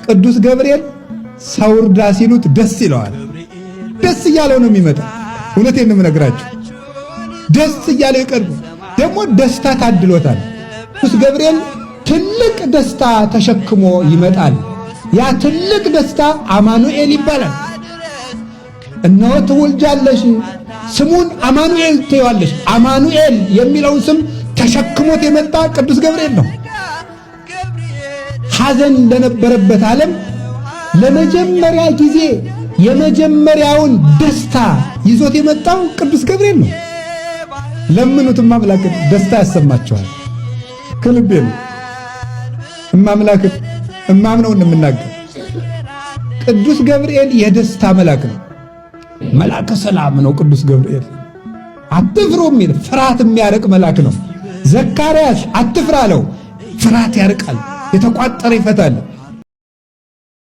ቅዱስ ገብርኤል ሰው እርዳ ሲሉት ደስ ይለዋል። ደስ እያለው ነው የሚመጣ። እውነቴን ነው የምነግራችሁ። ደስ እያለው ይቀርብ። ደግሞ ደስታ ታድሎታል። ቅዱስ ገብርኤል ትልቅ ደስታ ተሸክሞ ይመጣል። ያ ትልቅ ደስታ አማኑኤል ይባላል። እነሆ ትወልጃለሽ፣ ስሙን አማኑኤል ትይዋለሽ። አማኑኤል የሚለውን ስም ተሸክሞት የመጣ ቅዱስ ገብርኤል ነው። ሐዘን ለነበረበት ዓለም ለመጀመሪያ ጊዜ የመጀመሪያውን ደስታ ይዞት የመጣው ቅዱስ ገብርኤል ነው። ለምኑትም አምላክን ደስታ ያሰማቸዋል። ከልቤ ነው እማምላክን እማምነውን የምናገር። ቅዱስ ገብርኤል የደስታ መልአክ ነው። መልአከ ሰላም ነው ቅዱስ ገብርኤል። አትፍሩ የሚል ፍርሃት የሚያርቅ መልአክ ነው። ዘካርያስ አትፍራ አለው። ፍርሃት ያርቃል፣ የተቋጠረ ይፈታል።